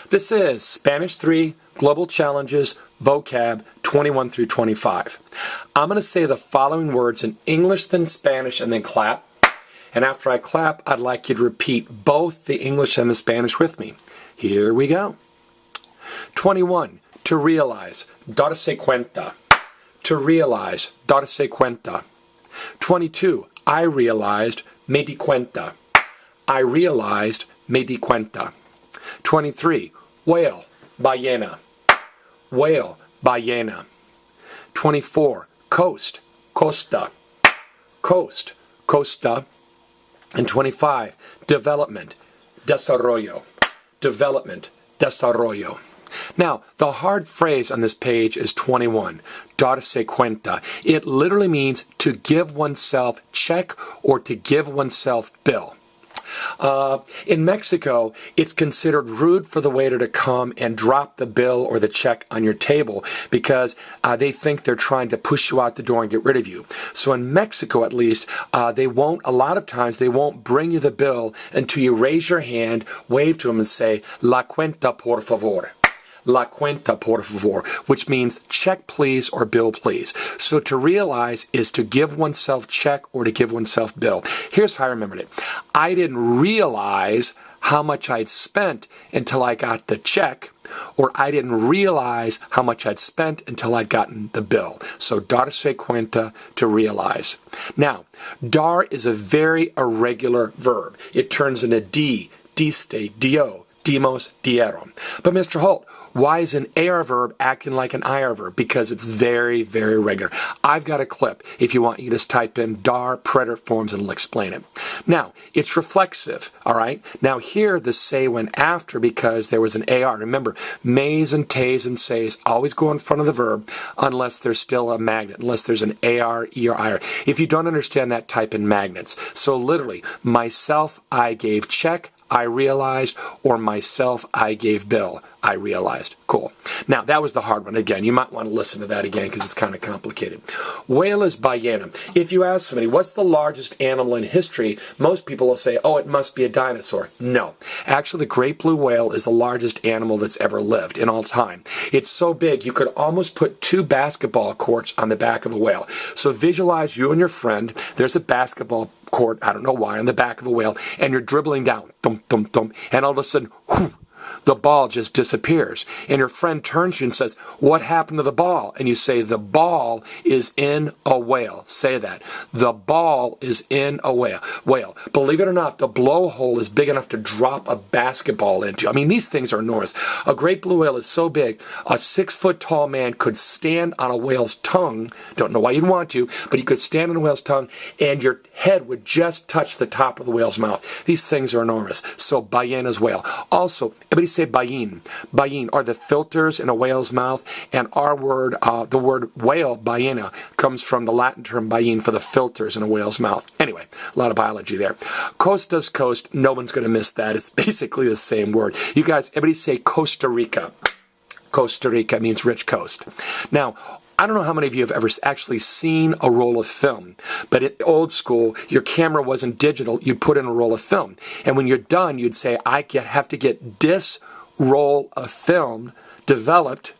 This is Spanish 3 Global Challenges Vocab 21 through 25. I'm going to say the following words in English, then Spanish, and then clap. And after I clap, I'd like you to repeat both the English and the Spanish with me. Here we go. 21. To realize. Darse cuenta. To realize. Darse cuenta. 22. I realized. Me di cuenta. I realized. Me di cuenta. 23. Whale. Ballena. Whale. Ballena. 24. Coast. Costa. Coast. Costa. And 25. Development. Desarollo. Development. Desarrollo. Now, the hard phrase on this page is 21. Darse cuenta. It literally means to give oneself check or to give oneself bill. In Mexico, it's considered rude for the waiter to come and drop the bill or the check on your table because they think they're trying to push you out the door and get rid of you. So in Mexico, at least, a lot of times, they won't bring you the bill until you raise your hand, wave to them and say, La cuenta, por favor. La cuenta, por favor, which means check please or bill please. So to realize is to give oneself check or to give oneself bill. Here's how I remembered it. I didn't realize how much I'd spent until I got the check, or I didn't realize how much I'd spent until I'd gotten the bill. So darse cuenta, to realize. Now, dar is a very irregular verb. It turns into di, diste, dio, dimos, dieron. But Mr. Holt, why is an AR verb acting like an IR verb? Because it's very, very regular. I've got a clip. If you want, you just type in dar preterite forms and it'll explain it. Now, it's reflexive, all right? Now, here the say went after because there was an AR. Remember, mays and tays and says always go in front of the verb unless there's still a magnet, unless there's an AR, E, or IR. If you don't understand that, type in magnets. So literally, myself, I gave check, I realized, or myself, I gave bill, I realized. Cool. Now, that was the hard one. Again, you might want to listen to that again because it's kind of complicated. Whale is ballena. If you ask somebody, what's the largest animal in history, most people will say, oh, it must be a dinosaur. No. Actually, the great blue whale is the largest animal that's ever lived in all time. It's so big, you could almost put 2 basketball courts on the back of a whale. So visualize you and your friend. There's a basketball court, I don't know why, on the back of a whale, and you're dribbling down, thump, thump, thump, and all of a sudden, whoo, the ball just disappears. And your friend turns to you and says, what happened to the ball? And you say, the ball is in a whale. Say that. The ball is in a whale. Believe it or not, the blowhole is big enough to drop a basketball into. I mean, these things are enormous. A great blue whale is so big, a 6-foot-tall man could stand on a whale's tongue. Don't know why you'd want to, but you could stand on a whale's tongue and your head would just touch the top of the whale's mouth. These things are enormous. So, ballena's whale. Also, everybody say ballene. Ballene are the filters in a whale's mouth, and our word, the word whale, ballena, comes from the Latin term ballene for the filters in a whale's mouth. Anyway, a lot of biology there. Costa's coast, no one's going to miss that. It's basically the same word. You guys, everybody say Costa Rica. Costa Rica means rich coast. Now, I don't know how many of you have ever actually seen a roll of film, but in old school, your camera wasn't digital. You put in a roll of film. And when you're done, you'd say, have to get this roll of film developed,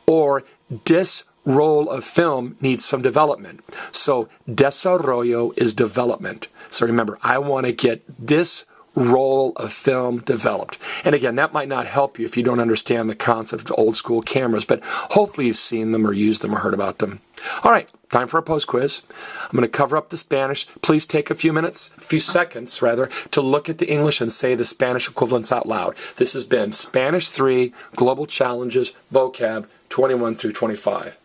or this roll of film needs some development. So desarrollo is development. So remember, I want to get this roll of film developed. And again, that might not help you if you don't understand the concept of old school cameras, but hopefully you've seen them or used them or heard about them. All right, time for a post quiz. I'm going to cover up the Spanish. Please take a few seconds, to look at the English and say the Spanish equivalents out loud. This has been Spanish 3 Global Challenges Vocab 21 through 25.